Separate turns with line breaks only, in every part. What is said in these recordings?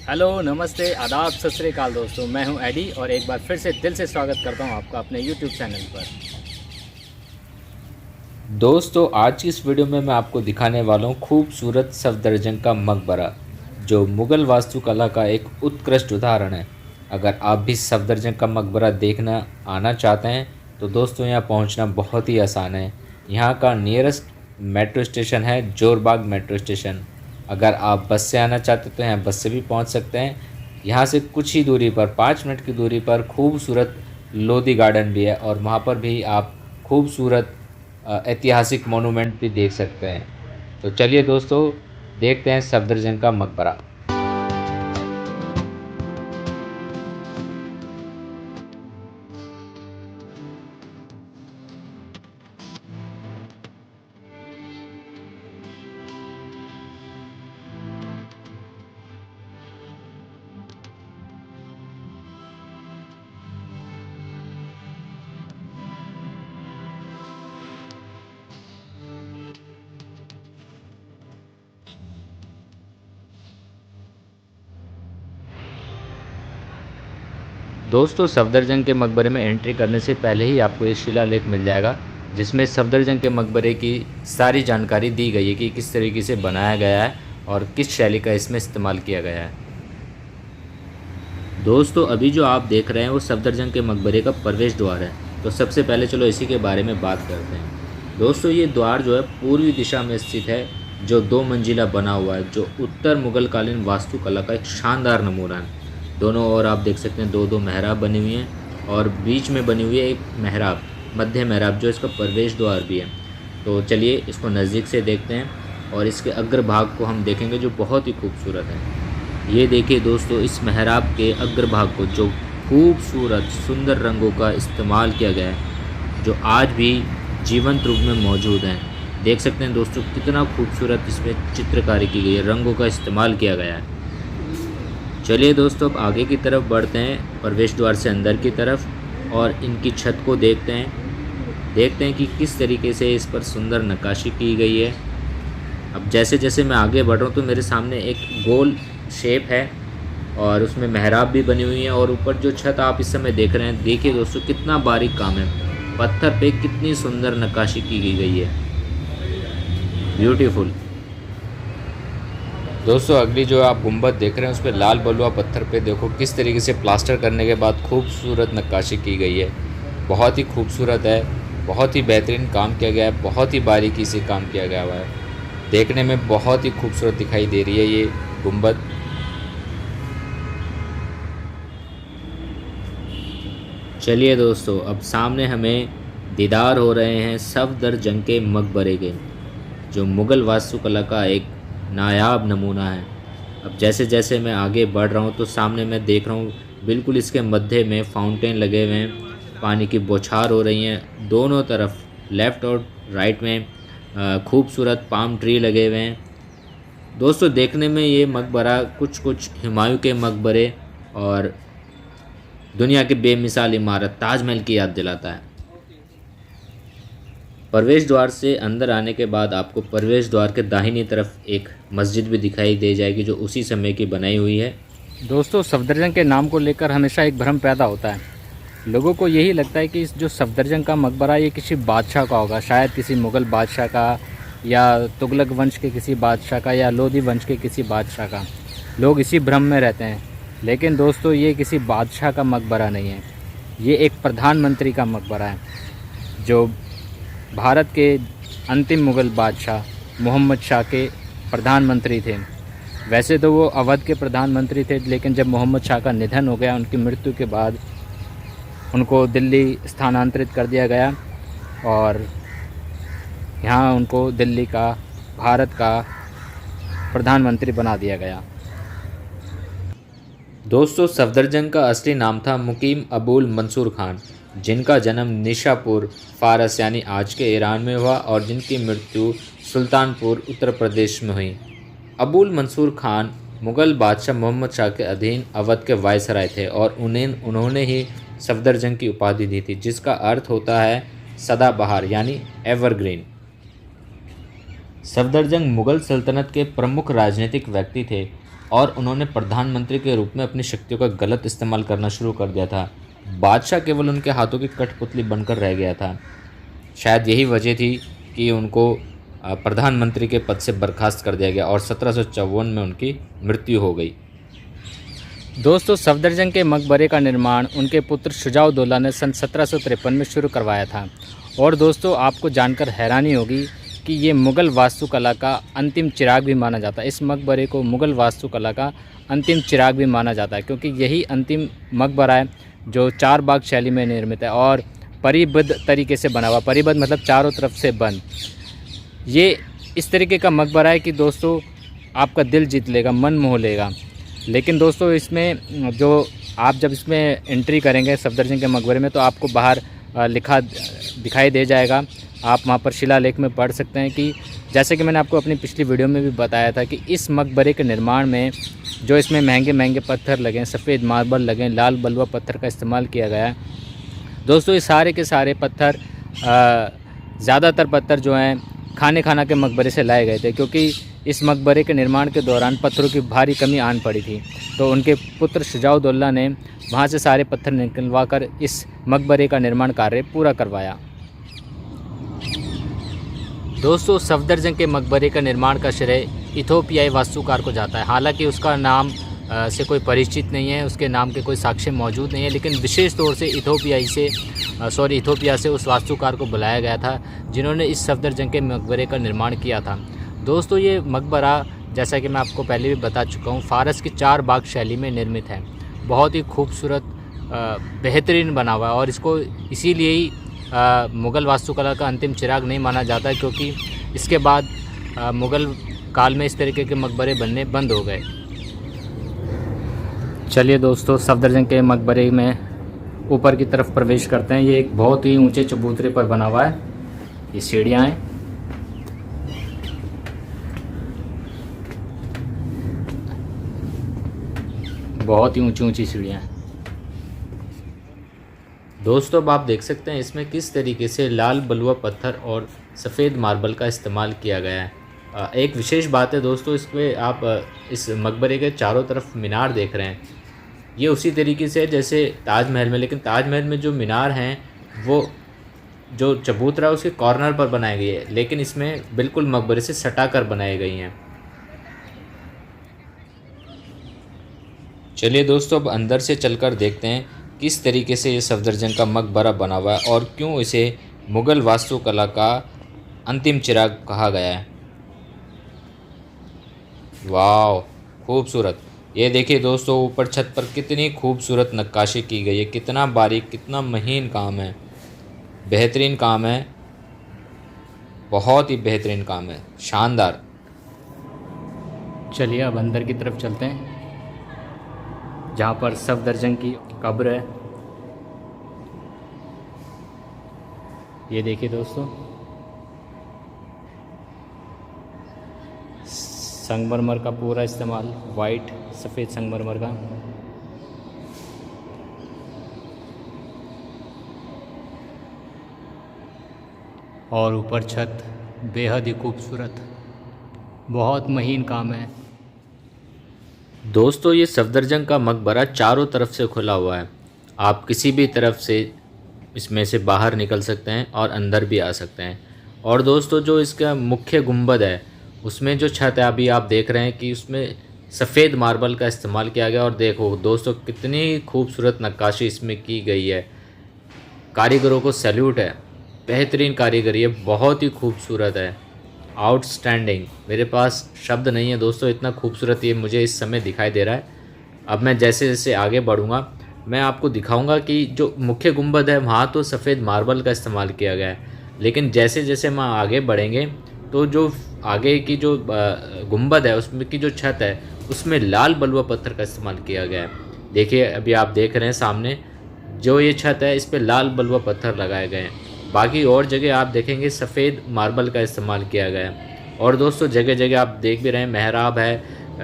Hello, नमस्ते, आदाब, सत श्री अकाल दोस्तों। मैं हूं एडी और एक बार फिर से दिल से स्वागत करता हूं आपका अपने यूट्यूब चैनल पर।
दोस्तों आज की इस वीडियो में मैं आपको दिखाने वाला हूँ खूबसूरत सफदरजंग का मकबरा, जो मुग़ल वास्तुकला का एक उत्कृष्ट उदाहरण है। अगर आप भी सफदरजंग का मकबरा देखना आना चाहते हैं तो दोस्तों यहाँ पहुँचना बहुत ही आसान है। यहाँ का नियरेस्ट मेट्रो स्टेशन है जोरबाग मेट्रो स्टेशन। अगर आप बस से आना चाहते तो यहाँ बस से भी पहुँच सकते हैं। यहाँ से कुछ ही दूरी पर 5 मिनट की दूरी पर खूबसूरत लोधी गार्डन भी है और वहाँ पर भी आप खूबसूरत ऐतिहासिक मोनूमेंट भी देख सकते हैं। तो चलिए दोस्तों देखते हैं सफदरजंग का मकबरा। दोस्तों सफदरजंग के मकबरे में एंट्री करने से पहले ही आपको ये शिलालेख मिल जाएगा, जिसमें सफदरजंग के मकबरे की सारी जानकारी दी गई है कि किस तरीके से बनाया गया है और किस शैली का इसमें इस्तेमाल किया गया है। दोस्तों अभी जो आप देख रहे हैं वो सफदरजंग के मकबरे का प्रवेश द्वार है। तो सबसे पहले चलो इसी के बारे में बात करते हैं। दोस्तों ये द्वार जो है पूर्वी दिशा में स्थित है, जो 2 मंजिला बना हुआ है, जो उत्तर मुगल कालीन वास्तुकला का एक शानदार नमूना है। दोनों ओर आप देख सकते हैं दो दो मेहराब बनी हुई हैं और बीच में बनी हुई है एक मेहराब, मध्य मेहराब, जो इसका प्रवेश द्वार भी है। तो चलिए इसको नज़दीक से देखते हैं और इसके अग्रभाग को हम देखेंगे जो बहुत ही खूबसूरत है। ये देखिए दोस्तों इस मेहराब के अग्रभाग को, जो खूबसूरत सुंदर रंगों का इस्तेमाल किया गया है, जो आज भी जीवंत रूप में मौजूद हैं। देख सकते हैं दोस्तों कितना खूबसूरत इसमें चित्रकारी की गई है, रंगों का इस्तेमाल किया गया है। चलिए दोस्तों अब आगे की तरफ बढ़ते हैं, प्रवेश द्वार से अंदर की तरफ, और इनकी छत को देखते हैं कि किस तरीके से इस पर सुंदर नक्काशी की गई है। अब जैसे जैसे मैं आगे बढ़ रहा हूँ तो मेरे सामने एक गोल शेप है और उसमें मेहराब भी बनी हुई है, और ऊपर जो छत आप इस समय देख रहे हैं, देखिए दोस्तों कितना बारीक काम है। पत्थर पे कितनी सुंदर नक्काशी की गई है, ब्यूटीफुल। दोस्तों अगली जो आप गुंबद देख रहे हैं उस पर लाल बलुआ पत्थर पे देखो किस तरीके से प्लास्टर करने के बाद खूबसूरत नक्काशी की गई है। बहुत ही खूबसूरत है, बहुत ही बेहतरीन काम किया गया है, बहुत ही बारीकी से काम किया गया हुआ है। देखने में बहुत ही खूबसूरत दिखाई दे रही है ये गुंबद। चलिए दोस्तों अब सामने हमें दीदार हो रहे हैं सफदरजंग के मकबरे के, जो मुग़ल वास्तुकला का एक नायाब नमूना है। अब जैसे जैसे मैं आगे बढ़ रहा हूँ तो सामने मैं देख रहा हूँ बिल्कुल इसके मध्य में फाउंटेन लगे हुए हैं, पानी की बौछार हो रही हैं दोनों तरफ, लेफ़्ट और राइट में खूबसूरत पाम ट्री लगे हुए हैं। दोस्तों देखने में ये मकबरा कुछ कुछ हुमायूं के मकबरे और दुनिया की बेमिसाल इमारत ताजमहल की याद दिलाता है। प्रवेश द्वार से अंदर आने के बाद आपको प्रवेश द्वार के दाहिनी तरफ एक मस्जिद भी दिखाई दे जाएगी, जो उसी समय की बनाई हुई है।
दोस्तों सफदरजंग के नाम को लेकर हमेशा एक भ्रम पैदा होता है। लोगों को यही लगता है कि इस जो सफदरजंग का मकबरा ये किसी बादशाह का होगा, शायद किसी मुग़ल बादशाह का, या तुगलक वंश के किसी बादशाह का, या लोधी वंश के किसी बादशाह का। लोग इसी भ्रम में रहते हैं। लेकिन दोस्तों ये किसी बादशाह का मकबरा नहीं है, ये एक प्रधानमंत्री का मकबरा है, जो भारत के अंतिम मुग़ल बादशाह मोहम्मद शाह के प्रधानमंत्री थे। वैसे तो वो अवध के प्रधानमंत्री थे, लेकिन जब मोहम्मद शाह का निधन हो गया, उनकी मृत्यु के बाद उनको दिल्ली स्थानांतरित कर दिया गया और यहाँ उनको दिल्ली का, भारत का प्रधानमंत्री बना दिया गया।
दोस्तों सफदरजंग का असली नाम था मुकीम अबुल मंसूर खान, जिनका जन्म निशापुर फ़ारस यानी आज के ईरान में हुआ और जिनकी मृत्यु सुल्तानपुर उत्तर प्रदेश में हुई। अबुल मंसूर खान मुग़ल बादशाह मोहम्मद शाह के अधीन अवध के वायसराय थे और उन्होंने ही सफदरजंग की उपाधि दी थी, जिसका अर्थ होता है सदाबहार यानी एवरग्रीन। सफदरजंग मुग़ल सल्तनत के प्रमुख राजनीतिक व्यक्ति थे और उन्होंने प्रधानमंत्री के रूप में अपनी शक्तियों का गलत इस्तेमाल करना शुरू कर दिया था। बादशाह केवल उनके हाथों की कठपुतली बनकर रह गया था। शायद यही वजह थी कि उनको प्रधानमंत्री के पद से बर्खास्त कर दिया गया और 1754 में उनकी मृत्यु हो गई।
दोस्तों, सफदरजंग के मकबरे का निर्माण उनके पुत्र शुजाउद्दौला ने सन 1753 में शुरू करवाया था। और दोस्तों, आपको जानकर हैरानी होगी कि ये मुग़ल वास्तुकला का अंतिम चिराग भी माना जाता है। इस मकबरे को मुग़ल वास्तुकला का अंतिम चिराग भी माना जाता है, क्योंकि यही अंतिम मकबरा है जो 4 बाग शैली में निर्मित है और परिबद्ध तरीके से बना हुआ। परिबद्ध मतलब चारों तरफ से बंद। ये इस तरीके का मकबरा है कि दोस्तों आपका दिल जीत लेगा, मन मोह लेगा। लेकिन दोस्तों, इसमें जो आप जब इसमें एंट्री करेंगे सफदरजंग के मकबरे में, तो आपको बाहर लिखा दिखाई दे जाएगा। आप वहाँ पर शिलालेख में पढ़ सकते हैं कि जैसे कि मैंने आपको अपनी पिछली वीडियो में भी बताया था कि इस मकबरे के निर्माण में जो इसमें महंगे महंगे पत्थर लगे हैं, सफ़ेद मार्बल लगे हैं, लाल बलुआ पत्थर का इस्तेमाल किया गया है। दोस्तों, ये सारे के सारे पत्थर ज़्यादातर पत्थर जो हैं खाना के मकबरे से लाए गए थे, क्योंकि इस मकबरे के निर्माण के दौरान पत्थरों की भारी कमी आन पड़ी थी। तो उनके पुत्र शुजाउद्दौला ने वहाँ से सारे पत्थर निकलवा कर इस मकबरे का निर्माण कार्य पूरा करवाया। दोस्तों, सफदरजंग के मकबरे का निर्माण का श्रेय इथोपियाई वास्तुकार को जाता है। हालांकि उसका नाम से कोई परिचित नहीं है, उसके नाम के कोई साक्ष्य मौजूद नहीं है, लेकिन विशेष तौर से इथोपिया से उस वास्तुकार को बुलाया गया था जिन्होंने इस सफदरजंग के मकबरे का निर्माण किया था। दोस्तों, ये मकबरा जैसा कि मैं आपको पहले भी बता चुका हूँ, फ़ारस की 4 बाग शैली में निर्मित है। बहुत ही खूबसूरत बेहतरीन बना हुआ है और इसको इसीलिए ही मुग़ल वास्तुकला का अंतिम चिराग नहीं माना जाता है, क्योंकि इसके बाद मुग़ल काल में इस तरीके के मकबरे बनने बंद हो गए। चलिए दोस्तों, सफदरजंग के मकबरे में ऊपर की तरफ प्रवेश करते हैं। ये एक बहुत ही ऊंचे चबूतरे पर बना हुआ है। ये सीढ़ियाँ हैं। बहुत ही ऊंची ऊंची सीढ़ियाँ हैं।
दोस्तों, अब आप देख सकते हैं इसमें किस तरीके से लाल बलुआ पत्थर और सफ़ेद मार्बल का इस्तेमाल किया गया है। एक विशेष बात है दोस्तों, इसमें आप इस मकबरे के चारों तरफ मीनार देख रहे हैं। ये उसी तरीके से जैसे ताजमहल में, लेकिन ताजमहल में जो मीनार हैं वो जो चबूतरा उसके कॉर्नर पर बनाई गई है, लेकिन इसमें बिल्कुल मकबरे से सटा कर बनाई गई हैं। चलिए दोस्तों, अब अंदर से चलकर देखते हैं किस तरीके से ये सफदरजंग का मकबरा बना हुआ है और क्यों इसे मुग़ल वास्तुकला का अंतिम चिराग कहा गया है। वाह, खूबसूरत। ये देखिए दोस्तों, ऊपर छत पर कितनी खूबसूरत नक्काशी की गई है, कितना बारीक, कितना महीन काम है, बेहतरीन काम है, बहुत ही बेहतरीन काम है, शानदार।
चलिए अब अंदर की तरफ चलते हैं, जहाँ पर सफदरजंग की कब्र है। ये देखिए दोस्तों, संगमरमर का पूरा इस्तेमाल, वाइट सफ़ेद संगमरमर का। और ऊपर छत बेहद ही खूबसूरत, बहुत महीन काम है।
दोस्तों, ये सफदरजंग का मकबरा चारों तरफ से खुला हुआ है। आप किसी भी तरफ से इसमें से बाहर निकल सकते हैं और अंदर भी आ सकते हैं। और दोस्तों, जो इसका मुख्य गुंबद है उसमें जो छत है अभी आप देख रहे हैं कि उसमें सफ़ेद मार्बल का इस्तेमाल किया गया। और देखो दोस्तों, कितनी खूबसूरत नक्काशी इसमें की गई है। कारीगरों को सैल्यूट है, बेहतरीन कारीगरी है, बहुत ही खूबसूरत है, आउटस्टैंडिंग। मेरे पास शब्द नहीं है दोस्तों, इतना खूबसूरत ये मुझे इस समय दिखाई दे रहा है। अब मैं जैसे जैसे आगे बढ़ूँगा मैं आपको दिखाऊंगा कि जो मुख्य गुंबद है वहाँ तो सफ़ेद मार्बल का इस्तेमाल किया गया है, लेकिन जैसे जैसे हम आगे बढ़ेंगे तो जो आगे की जो गुंबद है उसमें की जो छत है उसमें लाल बलुआ पत्थर का इस्तेमाल किया गया है। देखिए, अभी आप देख रहे हैं सामने जो ये छत है इस पर लाल बलुआ पत्थर लगाए गए हैं। बाकी और जगह आप देखेंगे सफ़ेद मार्बल का इस्तेमाल किया गया है। और दोस्तों, जगह जगह आप देख भी रहे हैं मेहराब है,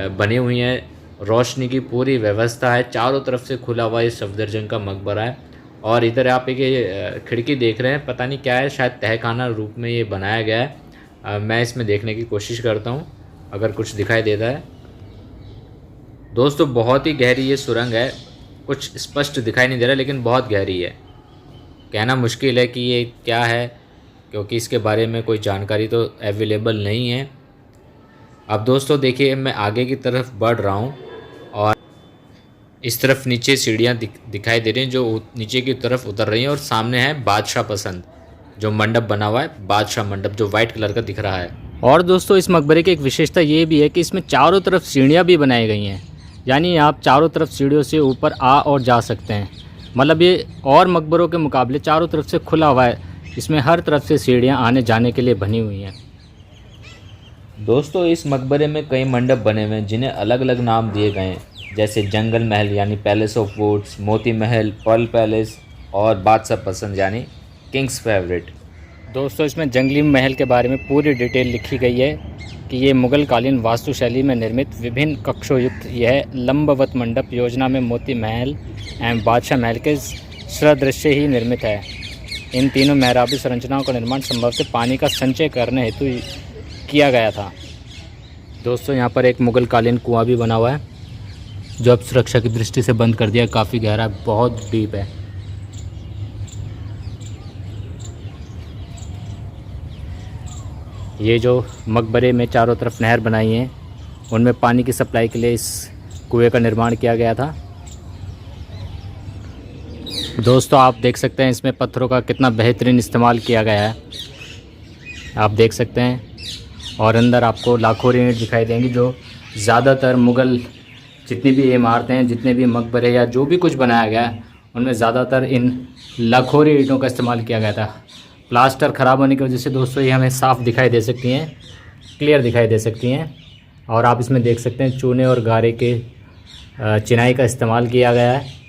बनी हुई है, रोशनी की पूरी व्यवस्था है, चारों तरफ से खुला हुआ ये सफदरजंग का मकबरा है। और इधर आप एक खिड़की देख रहे हैं, पता नहीं क्या है, शायद तहखाना रूप में ये बनाया गया है। मैं इसमें देखने की कोशिश करता हूँ, अगर कुछ दिखाई देता है। दोस्तों बहुत ही गहरी ये सुरंग है, कुछ स्पष्ट दिखाई नहीं दे रहा लेकिन बहुत गहरी है। कहना मुश्किल है कि ये क्या है, क्योंकि इसके बारे में कोई जानकारी तो अवेलेबल नहीं है। अब दोस्तों देखिए, मैं आगे की तरफ बढ़ रहा हूँ और इस तरफ नीचे सीढ़ियाँ दिखाई दे रही हैं जो नीचे की तरफ उतर रही हैं, और सामने है बादशाह पसंद जो मंडप बना हुआ है, बादशाह मंडप जो वाइट कलर का दिख रहा है।
और दोस्तों इस मकबरे की एक विशेषता ये भी है कि इसमें चारों तरफ सीढ़ियाँ भी बनाई गई हैं, यानी आप चारों तरफ सीढ़ियों से ऊपर आ और जा सकते हैं। मतलब ये और मकबरों के मुकाबले चारों तरफ से खुला हुआ है, इसमें हर तरफ से सीढ़ियाँ आने जाने के लिए बनी हुई हैं।
दोस्तों इस मकबरे में कई मंडप बने हुए हैं जिन्हें अलग अलग नाम दिए गए हैं, जैसे जंगल महल यानी palace of woods, Moti Mahal, Perl palace और बादशाह पसंद यानी किंग्स फेवरेट।
दोस्तों इसमें जंगली महल के बारे में पूरी डिटेल लिखी गई है कि ये मुग़ल कालीन वास्तुशैली में निर्मित विभिन्न कक्षों युक्त यह लंबवत मंडप योजना में मोती महल एवं बादशाह महल के सदृश्य ही निर्मित है। इन तीनों मेहराबी संरचनाओं का निर्माण संभवतः पानी का संचय करने हेतु किया गया था। दोस्तों यहाँ पर एक मुग़ल कालीन कुआं भी बना हुआ है जो अब सुरक्षा की दृष्टि से बंद कर दिया, काफ़ी गहरा, बहुत डीप है। ये जो मकबरे में चारों तरफ नहर बनाई है उनमें पानी की सप्लाई के लिए इस कुएं का निर्माण किया गया था। दोस्तों आप देख सकते हैं इसमें पत्थरों का कितना बेहतरीन इस्तेमाल किया गया है, आप देख सकते हैं। और अंदर आपको लाखों ईंट दिखाई देंगी जो ज़्यादातर मुग़ल जितनी भी इमारतें हैं, जितने भी मकबरे या जो भी कुछ बनाया गया है उनमें ज़्यादातर इन लाखोरी ईंटों का इस्तेमाल किया गया था। प्लास्टर ख़राब होने की वजह से दोस्तों ये हमें साफ़ दिखाई दे सकती हैं, क्लियर दिखाई दे सकती हैं। और आप इसमें देख सकते हैं चूने और गारे के चिनाई का इस्तेमाल किया गया है।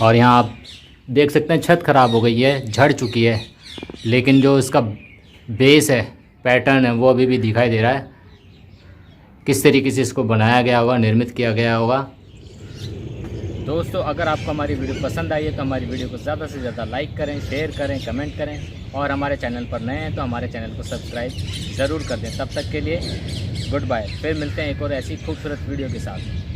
और यहाँ आप देख सकते हैं छत ख़राब हो गई है, झड़ चुकी है, लेकिन जो इसका बेस है, पैटर्न है, वो अभी भी दिखाई दे रहा है। किस तरीके से इसको बनाया गया होगा, निर्मित किया गया होगा। दोस्तों अगर आपको हमारी वीडियो पसंद आई है तो हमारी वीडियो को ज़्यादा से ज़्यादा लाइक करें, शेयर करें, कमेंट करें, और हमारे चैनल पर नए हैं तो हमारे चैनल को सब्सक्राइब ज़रूर कर दें। तब तक के लिए गुड बाय, फिर मिलते हैं एक और ऐसी खूबसूरत वीडियो के साथ।